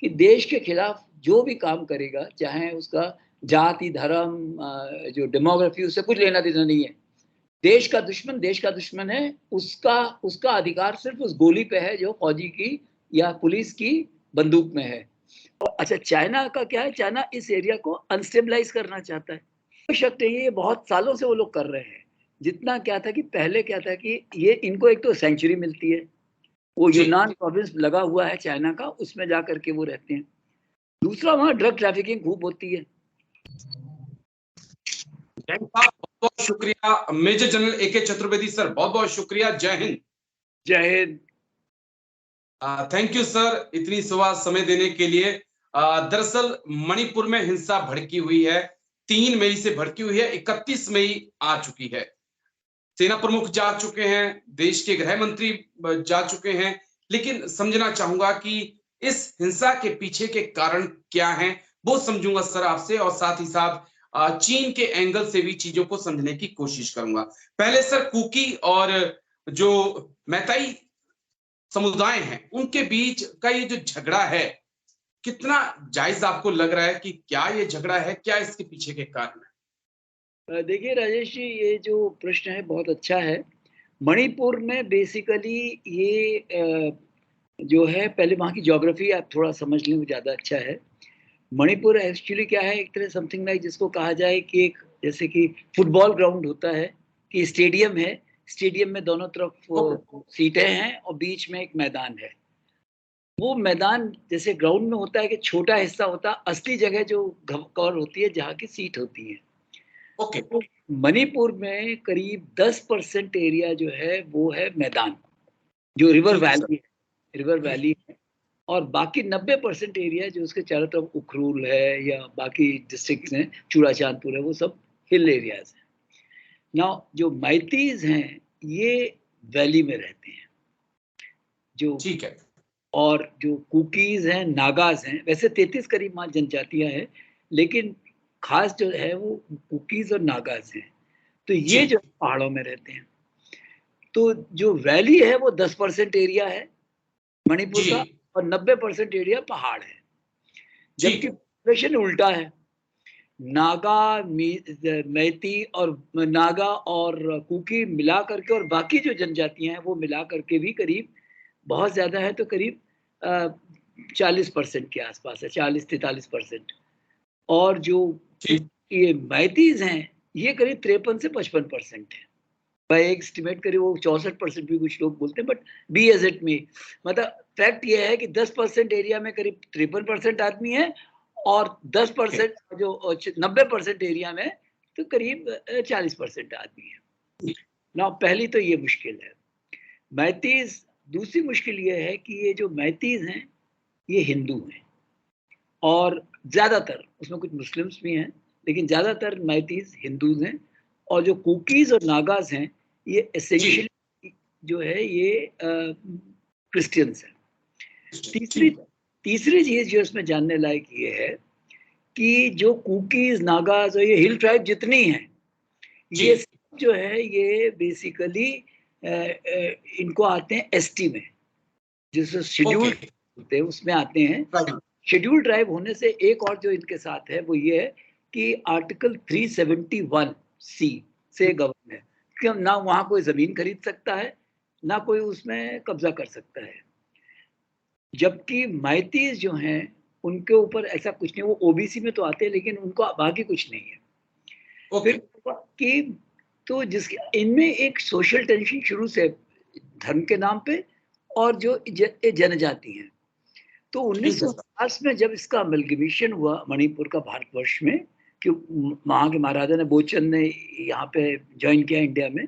कि देश के खिलाफ जो भी काम करेगा, चाहे उसका जाति, धर्म, जो डेमोग्राफी, उससे कुछ लेना देना नहीं है। देश का दुश्मन है। उसका उसका अधिकार सिर्फ उस गोली पे है जो फौजी की या पुलिस की बंदूक में है। अच्छा, चाइना का क्या है? चाइना इस एरिया को अनस्टेबलाइज करना चाहता है। कोई शक नहीं है, ये बहुत सालों से वो लोग कर रहे हैं। जितना क्या था कि पहले क्या था कि ये इनको एक तो सेंचुरी मिलती है, वो जी। यूनान प्रोविंस लगा हुआ है चाइना का, उसमें जा करके वो रहते हैं। दूसरा, वहाँ ड्रग ट्रैफिकिंग खूब होती है। बहुत बहुत शुक्रिया major general AK Chaturvedi sir, बहुत बहुत शुक्रिया। जय हिंद। जय हिंद। थैंक यू सर, इतनी सुबह समय देने के लिए। दरअसल मणिपुर में हिंसा भड़की हुई है, 3 मई से भड़की हुई है, 31 मई आ चुकी है। सेना प्रमुख जा चुके हैं, देश के गृह मंत्री जा चुके हैं, लेकिन समझना चाहूंगा कि इस हिंसा के पीछे के कारण क्या हैं, वो समझूंगा सर आपसे, और साथ ही साथ चीन के एंगल से भी चीजों को समझने की कोशिश करूंगा। पहले सर, कुकी और जो मैताई समुदाय हैं, उनके बीच का ये जो झगड़ा है, कितना जायज आपको लग रहा है? कि क्या ये झगड़ा है, क्या इसके पीछे के कारण है? देखिए राजेश जी, ये जो प्रश्न है बहुत अच्छा है। मणिपुर में बेसिकली ये जो है, पहले वहाँ की ज्योग्राफी आप थोड़ा समझ लें, वो ज़्यादा अच्छा है। मणिपुर एक्चुअली क्या है, एक तरह समथिंग लाइक जिसको कहा जाए कि एक जैसे कि फुटबॉल ग्राउंड होता है, कि स्टेडियम है, स्टेडियम में दोनों तरफ सीटें हैं और बीच में एक मैदान है। वो मैदान जैसे ग्राउंड में होता है कि छोटा हिस्सा होता है, असली जगह जो कवर होती है जहाँ की सीट होती है। ओके। तो मणिपुर में करीब 10% एरिया जो है वो है मैदान, जो रिवर वैली है, रिवर वैली है। और बाकी 90% एरिया जो उसके चारों तरफ उखरूल है या बाकी डिस्ट्रिक्ट्स हैं, चूड़ाचांदपुर है, वो सब हिल एरियाज हैं। नाउ जो मैतीज हैं, ये वैली में रहते हैं। जो ठीक है। और जो कुकीज हैं, नागाज हैं, वैसे 33 करीब वहाँ जनजातियां हैं, लेकिन खास जो है वो कुकीज और नागाज हैं। तो जी ये जो पहाड़ों में रहते हैं, तो जो वैली है वो 10% एरिया है मणिपुर जी। का, और 90% एरिया पहाड़ है। ठीक जबकि है। पॉपुलेशन उल्टा है। नागा, मैती और नागा और कुकी मिला करके, और बाकी जो जनजातियां हैं वो मिला करके भी करीब, बहुत ज्यादा है तो करीब 40% के आसपास है, 40-43%। और जो ठीक। ये मैतीज हैं, ये करीब 53 से 55% है। मैं एक एस्टिमेट करी, वो 64% भी कुछ लोग बोलते हैं, बट बी एज इट मी। मतलब फैक्ट ये है कि 10% एरिया में करीब 53% आदमी है, और 10% जो 90% एरिया में तो करीब 40% आदमी है ना। पहली तो ये मुश्किल है मैतीज। दूसरी मुश्किल ये है कि ये जो मैतीज हैं, ये हिंदू हैं, और ज्यादातर उसमें कुछ मुस्लिम्स भी हैं, लेकिन ज्यादातर मैतीज हिंदूज हैं। और जो कुकीज और नागाज हैं, ये जी। एसेंशियली जो है ये क्रिश्चियंस हैं। तीसरी ठीक है। तीसरी चीज जो इसमें जानने लायक ये है कि जो कुकीज, नागाज और ये हिल ट्राइब जितनी हैं, जी। ये सब जो है ये बेसिकली इनको आते हैं एसटी में, जिसको ओके। शेड्यूल्ड होते हैं उसमें आते हैं। राइट। शेड्यूल ड्राइव होने से एक और जो इनके साथ है वो ये है कि आर्टिकल 371 सी से गवर्न है कि ना वहां कोई जमीन खरीद सकता है, ना कोई उसमें कब्जा कर सकता है। जबकि मैतीज जो हैं, उनके ऊपर ऐसा कुछ नहीं, वो ओबीसी में तो आते हैं, लेकिन उनको बाकी कुछ नहीं है। ओके। फिर कि तो जिसके इनमें एक सोशल टेंशन शुरू से धर्म के नाम पे, और जो जनजाति है। तो ठीक है सर। 1950 में जब इसका अमलगमेशन हुआ मणिपुर का भारतवर्ष में, कि वहाँ के महाराजा ने, बोचन ने यहाँ पे ज्वाइन किया इंडिया में,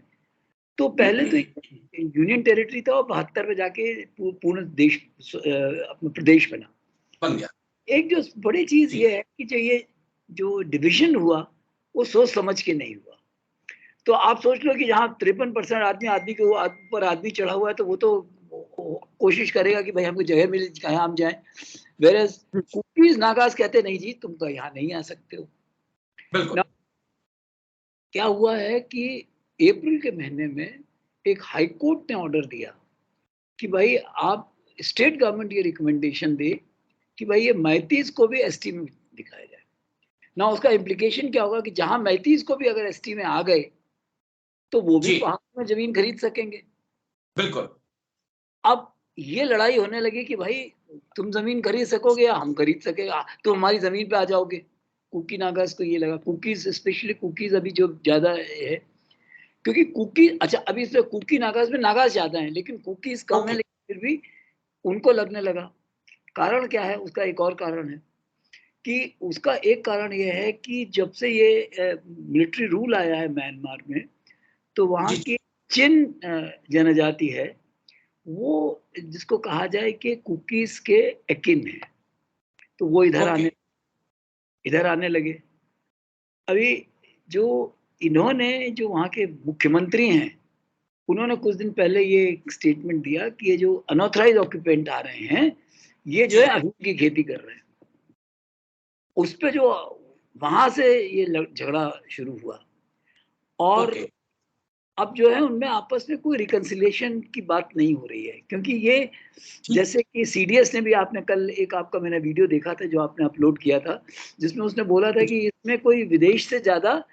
तो पहले तो यूनियन टेरिटरी था, और 72 में जाके पूर्ण देश, अपना प्रदेश बना। बन गया। एक जो बड़ी चीज जी। ये है कि जो ये जो डिवीजन हुआ, वो सोच समझ के नहीं हुआ। तो आप सोच लो कि जहाँ 53% आदमी आदमी के ऊपर आदमी चढ़ा हुआ है, तो वो तो कोशिश करेगा कि भाई हमको जगह मिले कहाँ हम जाएं। वेरएज कुकीज नागाज कहते नहीं जी, तुम तो यहाँ नहीं आ सकते हो बिल्कुल। ना। क्या हुआ है कि अप्रैल के महीने में एक हाई कोर्ट ने ऑर्डर दिया कि भाई आप, स्टेट गवर्नमेंट ये रिकमेंडेशन दे कि भाई ये मैतीस को भी एसटी में दिखाया जाए ना। उसका इम्प्लीकेशन क्या होगा कि जहां मैतीस को भी अगर एसटी में आ गए तो वो भी जी पहाड़ में जमीन खरीद सकेंगे। बिल्कुल। अब ये लड़ाई होने लगी कि भाई तुम जमीन खरीद सकोगे या हम खरीद सकेगा, तुम हमारी जमीन पे आ जाओगे। कुकी नागास को ये लगा, कुकीज स्पेशली कुकीज अभी जो ज्यादा है, क्योंकि कुकी अच्छा अभी इसमें कुकी नागास में नागास ज्यादा है लेकिन कुकीज कम है, ओके। लेकिन फिर भी उनको लगने लगा। कारण क्या है? उसका एक और कारण है कि उसका एक कारण ये है कि जब से ये मिलिट्री रूल आया है म्यांमार में, तो वहाँ जी की चिन जनजाति है, वो जिसको कहा जाए कि कुकीज के एकिन है, तो वो ओके। इधर आने लगे। अभी जो इन्होंने जो वहाँ के मुख्यमंत्री हैं, उन्होंने कुछ दिन पहले ये एक स्टेटमेंट दिया कि ये जो अनऑथराइज ऑक्यूपेंट आ रहे हैं, ये जो जी। है अफीम की खेती कर रहे हैं। उस पे जो वहां से ये झगड़ा शुरू हुआ, और ओके। अब जो है उनमें आपस में कोई रिकंसिलिएशन की बात नहीं हो रही है, क्योंकि ये ठीक। जैसे कि सीडीएस ने भी, आपने कल एक आपका मैंने वीडियो देखा था जो आपने अपलोड किया था, जिसमें उसने बोला था कि इसमें कोई विदेश से ज्यादा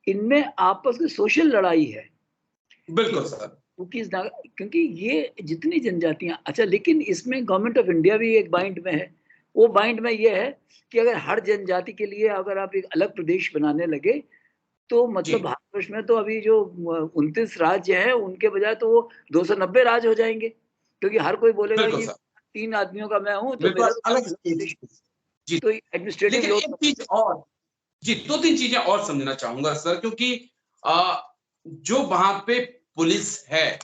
इनमें आपस में सोशल लड़ाई है कि बिल्कुल सर। कुकीज ना, क्योंकि ये जितनी जनजातियां अच्छा, लेकिन इसमें गवर्नमेंट ऑफ इंडिया भी एक बाइंड में है। वो बाइंड में ये है कि अगर हर जनजाति के लिए अगर आप एक अलग प्रदेश बनाने लगे, तो जी मतलब भारतवर्ष में तो अभी जो 29 राज्य हैं उनके बजाय तो वो 290 राज्य हो जाएंगे, क्योंकि हर कोई बोलेगा बिल्कुल कि सर। 3 आदमियों का मैं हूं तो मेरे मेरा पास तो अलग अलग स्टेट। प्रदेश, जी। तो एडमिनिस्ट्रेटिव लेकिन लोड। एक चीज और, जी दो तीन चीजें और समझना चाहूंगा सर, क्योंकि आ, जो वहां पे पुलिस है,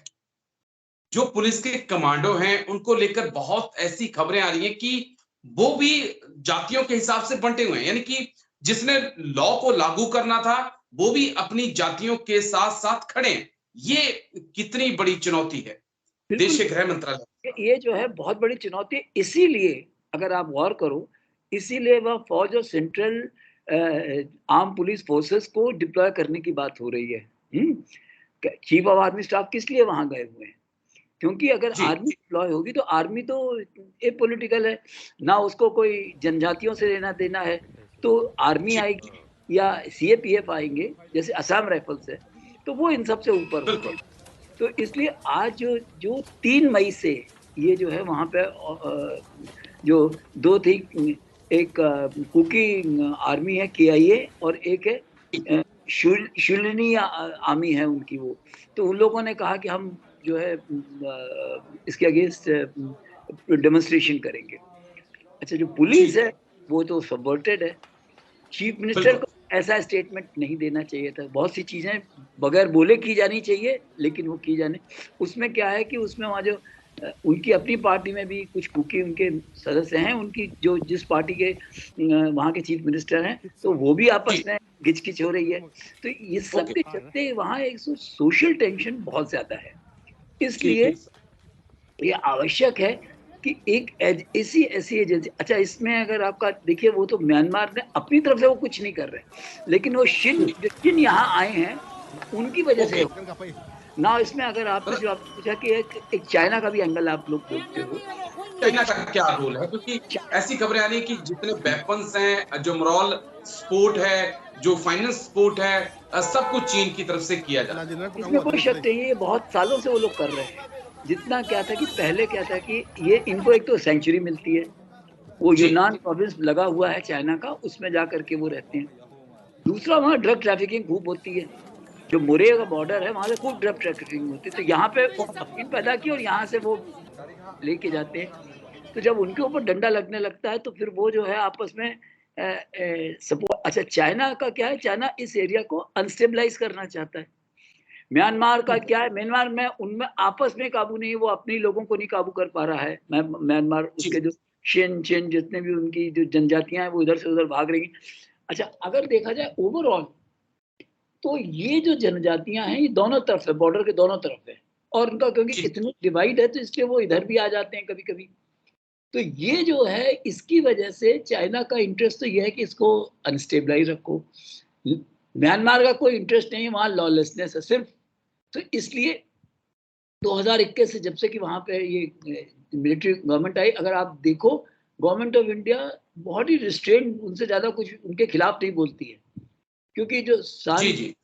जो पुलिस के कमांडो हैं, उनको लेकर बहुत ऐसी खबरें आ रही हैं कि वो भी जातियों के हिसाब से बंटे हुए हैं, यानी कि जिसने लॉ को लागू करना था वो भी अपनी जातियों के साथ साथ खड़े हैं। ये कितनी बड़ी चुनौती है देश बिल्कुल, के गृह मंत्रालय। ये जो है बहुत बड़ी चुनौती है। इसीलिए अगर आप गौर करो, इसीलिए वह फौज और सेंट्रल आर्म पुलिस फोर्सेस को डिप्लॉय करने की बात हो रही है। चीफ ऑफ आर्मी स्टाफ किस लिए वहां गए हुए हैं? क्योंकि अगर जी आर्मी डिप्लॉय होगी तो आर्मी तो एपॉलिटिकल है, ना उसको कोई जनजातियों से लेना देना है, तो आर्मी जी आएगी या सीएपीएफ आएंगे जैसे असम राइफल्स है, तो वो इन सबसे ऊपर होते बिल्कुल। हैं। तो इसलिए आज जो जो 3 मई से ये जो है वहां पे जो दो थी, एक कुकी आर्मी है केआईए, और एक है शुलिनी आर्मी है उनकी वो। तो उन लोगों ने कहा कि हम जो है इसके अगेंस्ट डेमोन्स्ट्रेशन करेंगे। अच्छा, जो पुलिस ठीक है है। वो तो सबवर्टेड है। चीफ मिनिस्टर बिल्कुल। को ऐसा स्टेटमेंट नहीं देना चाहिए था। बहुत सी चीजें बगैर बोले की जानी चाहिए, लेकिन वो की जाने, उसमें क्या है कि उसमें वहाँ जो उनकी अपनी पार्टी में भी कुछ कुकी उनके सदस्य हैं, उनकी जो जिस पार्टी के वहाँ के चीफ मिनिस्टर हैं, तो वो भी आपस जी। में घिचकिच हो रही है। तो ये सब ओके। के चलते वहाँ एक सोशल टेंशन बहुत ज्यादा है। ठीक इसलिए है सर। ये आवश्यक है कि एक ऐसी ऐसी एजेंसी, अच्छा इसमें अगर आपका देखिए, वो तो म्यांमार ने अपनी तरफ से वो कुछ नहीं कर रहे, लेकिन वो शिन जी। जो शिन यहाँ आए हैं उनकी वजह से ओके। ना। इसमें अगर आपने जो आपने पूछा कि एक चाइना का भी एंगल आप लोग बोलते हो, तो चाइना का क्या रोल है, क्योंकि ऐसी खबरें आ रही है कि जितने वेपन्स हैं, जो मॉरल सपोर्ट है, जो फाइनेंस सपोर्ट है, सब कुछ चीन की तरफ से किया जा रहा है। इसमें कोई शक नहीं है, ये बहुत सालों से वो लोग कर रहे हैं। जितना क्या था कि पहले क्या था कि ये इनको एक तो सेंचुरी मिलती है, वो जी। यूनान प्रोविंस लगा हुआ है चाइना का, उसमें जा करके वो रहते हैं। दूसरा, वहाँ ड्रग ट्रैफिकिंग खूब होती है। जो मुरे का बॉर्डर है वहां से खूब ड्रग ट्रैफिकिंग होती है, तो यहाँ पे अफीम पैदा की और यहाँ से वो लेके जाते हैं। तो जब उनके ऊपर डंडा लगने लगता है तो फिर वो जो है आपस में सपोर्ट। अच्छा, चाइना का क्या है, चाइना इस एरिया को अनस्टेबलाइज करना चाहता है। म्यांमार का क्या है, म्यांमार में उनमें आपस में काबू नहीं है, वो अपने लोगों को नहीं काबू कर पा रहा है। म्यांमार जी। उसके जो शेन चेन जितने भी उनकी जो जनजातियां हैं वो इधर से उधर भाग रही हैं। अच्छा, अगर देखा जाए ओवरऑल, तो ये जो जनजातियां हैं ये दोनों तरफ है, बॉर्डर के दोनों तरफ है, और उनका क्योंकि जी। इतनी डिवाइड है तो इसलिए वो इधर भी आ जाते हैं कभी कभी। तो ये जो है इसकी वजह से चाइना का इंटरेस्ट तो ये है कि इसको अनस्टेबलाइज रखो। म्यांमार का कोई इंटरेस्ट नहीं है, वहां लॉलेसनेस है सिर्फ। तो इसलिए 2021 से जब से कि वहां पे ये मिलिट्री गवर्नमेंट आई, अगर आप देखो गवर्नमेंट ऑफ इंडिया बहुत ही रिस्ट्रेंट, उनसे ज्यादा कुछ उनके खिलाफ नहीं बोलती है, क्योंकि जो जी सान जी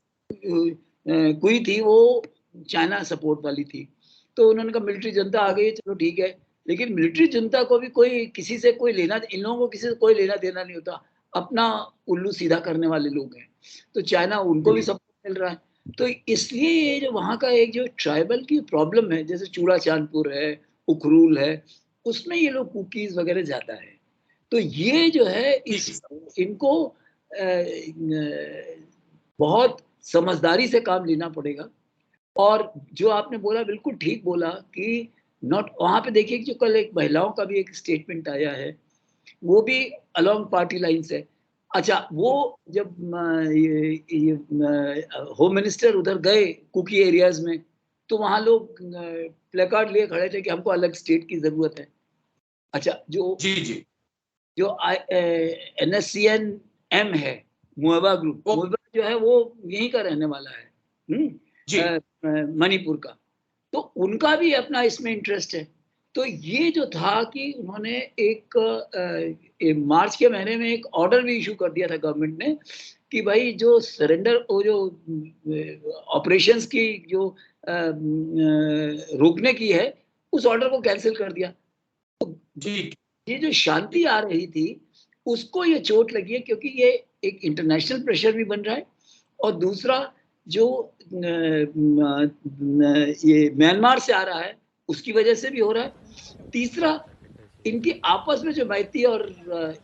कोई थी वो चाइना सपोर्ट वाली थी, तो उन्होंने कहा मिलिट्री जनता आ गई है, चलो ठीक है, लेकिन मिलिट्री जनता को भी कोई किसी से कोई लेना, इन लोगों को किसी से कोई लेना देना नहीं होता, अपना उल्लू सीधा करने वाले लोग हैं, तो चाइना उनको भी जी सपोर्ट मिल रहा है। तो इसलिए ये जो वहाँ का एक जो ट्राइबल की प्रॉब्लम है, जैसे चूड़ा चांदपुर है, उखरूल है, उसमें ये लोग कुकीज वगैरह ज्यादा है। तो ये जो है ठीक इस है सर। इनको बहुत समझदारी से काम लेना पड़ेगा। और जो आपने बोला बिल्कुल ठीक बोला कि नॉट, वहां पे देखिए कि जो कल एक महिलाओं का भी एक स्टेटमेंट आया है, वो भी अलोंग पार्टी लाइन्स है। अच्छा, वो जब ये होम मिनिस्टर उधर गए कुकी एरियाज में, तो वहां लोग प्लेकार्ड लिए खड़े थे कि हमको अलग स्टेट की जरूरत है। अच्छा, जो जी जी जो NSCN-M है, मुएबा ग्रुप, ओ मुएबा जो है वो यहीं का रहने वाला है, जी मणिपुर का, तो उनका भी अपना इसमें इंटरेस्ट है। तो ये जो था कि उन्होंने मार्च के महीने में एक ऑर्डर भी इशू कर दिया था गवर्नमेंट ने कि भाई जो सरेंडर, वो जो ऑपरेशंस की जो रोकने की है, उस ऑर्डर को कैंसिल कर दिया। जी ये जो शांति आ रही थी, उसको ये चोट लगी है, क्योंकि ये एक इंटरनेशनल प्रेशर भी बन रहा है, और दूसरा जो ये म्यांमार से आ रहा है, उसकी वजह से भी हो रहा है। तीसरा, इनकी आपस में जो मैत्री और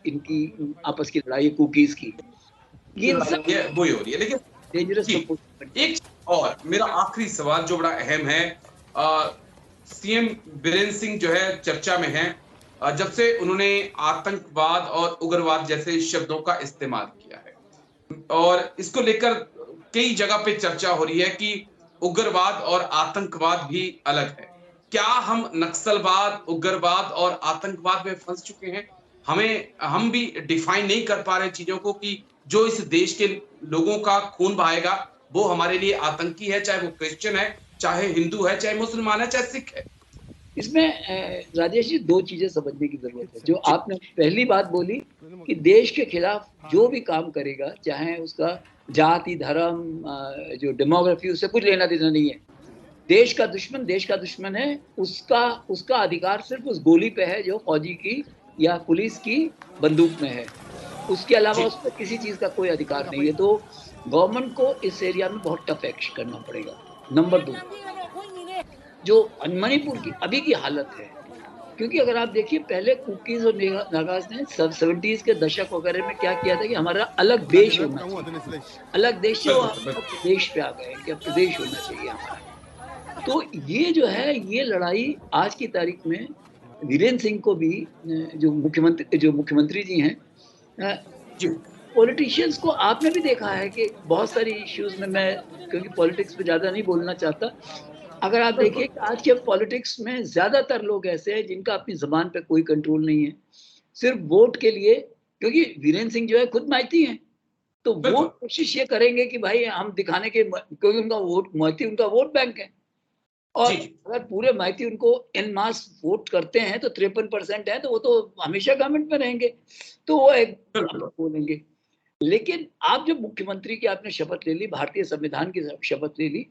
इनकी आपस की लड़ाई कुकीज की, ये इन सब ये वही हो रही है लेकिन डेंजरस जी प्रपोजल। एक और मेरा आखिरी सवाल जो बड़ा अहम है, सीएम बीरेंद्र सिंह जो है चर्चा में है, जब से उन्होंने आतंकवाद और उग्रवाद जैसे शब्दों का इस्तेमाल किया है, और इसको लेकर कई जगह पे चर्चा हो रही है कि उग्रवाद और आतंकवाद भी अलग है। क्या हम नक्सलवाद, उग्रवाद और आतंकवाद में फंस चुके हैं? हम भी डिफाइन नहीं कर पा रहे चीजों को कि जो इस देश के लोगों का खून बहाएगा वो हमारे लिए आतंकी है, चाहे वो क्रिश्चियन है, चाहे हिंदू है, चाहे मुसलमान है, चाहे सिख है। इसमें राजेश जी, दो चीजें समझने की जरूरत है। जो जी आपने पहली बात बोली कि देश के खिलाफ जो भी काम करेगा, चाहे उसका जाति, धर्म, जो डेमोग्राफी, उससे कुछ लेना देना नहीं है। देश का दुश्मन है, उसका उसका अधिकार सिर्फ उस गोली पे है जो फौजी की या पुलिस की बंदूक में है। उसके अलावा जी उस पर किसी चीज का कोई अधिकार नहीं है। तो गवर्नमेंट को इस एरिया में बहुत टफ एक्शन करना पड़ेगा। नंबर दो, जो मणिपुर की अभी की हालत है, क्योंकि अगर आप देखिए पहले कुकीज और नागाज ने सब 70s के दशक वगैरह में क्या किया था कि हमारा अलग देश होना चाहिए, अलग देश से वो बिल्कुल अब बिल्कुल प्रदेश पे आ गए कि अब प्रदेश होना चाहिए हमारा। तो ये जो है, ये लड़ाई आज की तारीख में वीरेंद्र सिंह को भी, जो मुख्यमंत्री जी हैं, जी पॉलिटिशियंस को आपने भी देखा है कि बहुत सारी इश्यूज में, मैं क्योंकि पॉलिटिक्स पे ज्यादा नहीं बोलना चाहता, अगर आप देखिए बिल्कुल कि आज के पॉलिटिक्स में ज्यादातर लोग ऐसे हैं जिनका अपनी जबान पे कोई कंट्रोल नहीं है, सिर्फ वोट के लिए। क्योंकि वीरेंद्र सिंह जो है खुद माइती हैं, तो वो बिल्कुल कोशिश ये करेंगे कि भाई हम दिखाने के, क्योंकि उनका वोट माइती, उनका वोट बैंक है, और जी जी अगर पूरे माइती उनको एन मास वोट करते हैं तो 53% है, तो वो तो हमेशा गवर्नमेंट में रहेंगे, तो वो एक बिल्कुल बोलेंगे। लेकिन आप जब मुख्यमंत्री की आपने शपथ ले ली, भारतीय संविधान की शपथ ले ली,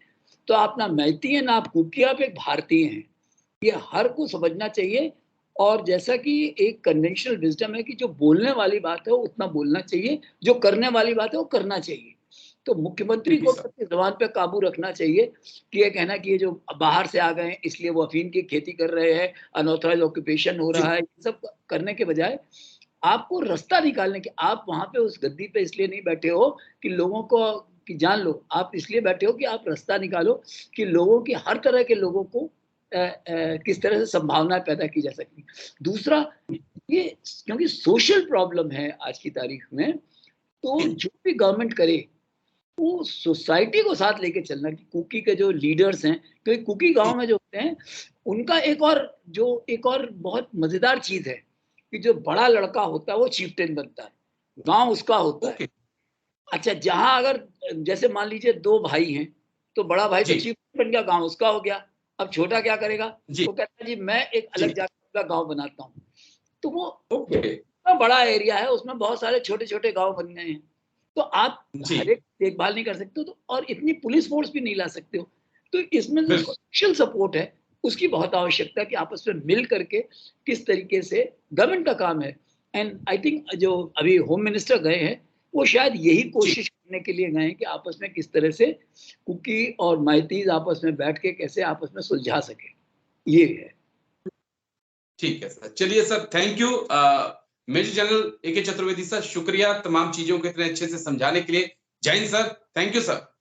तो आप ना मैती हैं ना आप कुकी, आप एक भारतीय हैं, ये हर को समझना चाहिए। और जैसा कि एक कन्वेंशनल विजडम है कि जो बोलने वाली बात है वो उतना बोलना चाहिए, जो करने वाली बात है वो करना चाहिए। तो मुख्यमंत्री जी को सर अपनी जबान पे काबू रखना चाहिए कि ये कहना कि ये जो बाहर से आ गए हैं इसलिए वो अफीम की खेती कर रहे हैं, अनऑथराइज ऑक्यूपेशन हो जी रहा है, ये सब करने के बजाय आपको रास्ता निकालने की, आप वहां पे उस गद्दी पे इसलिए नहीं बैठे हो कि लोगों को कि जान लो, आप इसलिए बैठे हो कि आप रास्ता निकालो कि लोगों की, हर तरह के लोगों को किस तरह से संभावनाएं पैदा की जा सकती। दूसरा, ये क्योंकि सोशल प्रॉब्लम है आज की तारीख में, तो जी जो भी गवर्नमेंट करे वो सोसाइटी को साथ लेके चलना, कि कुकी के जो लीडर्स हैं, क्योंकि कुकी गांव जी में जो होते हैं, उनका एक और बहुत मजेदार चीज है कि जो बड़ा लड़का होता है वो चीफ्टेन बनता है, गांव उसका होता है। ओके अच्छा, जहां अगर जैसे मान लीजिए दो भाई हैं, तो बड़ा भाई तो जी चीफ्टेन बन गया, गांव उसका हो गया। अब छोटा क्या करेगा? जी वो कहता है जी मैं एक जी अलग जाकर का गांव बनाता हूँ। तो वो ओके इतना बड़ा एरिया है, उसमें बहुत सारे छोटे-छोटे गाँव बन गए हैं। तो आप जी हर एक देखभाल नहीं कर सकते हो, तो और इतनी पुलिस फ़ोर्स भी नहीं ला सकते हो। तो इसमें जो बिल्कुल सोशल सपोर्ट है, उसकी बहुत आवश्यकता है कि आपस में मिल करके किस तरीके से गवर्नमेंट का काम है। एंड आई थिंक जो अभी होम मिनिस्टर गए हैं, वो शायद यही जी कोशिश करने के लिए गए हैं कि आपस में किस तरह से कुकी और माइतीज़ आपस में बैठ के कैसे आपस में सुलझा सकें। ये है। ठीक है सर, चलिए sir, thank you major general AK Chaturvedi sir, शुक्रिया तमाम चीजों को इतने अच्छे से समझाने के लिए। जय Hind sir, thank you sir.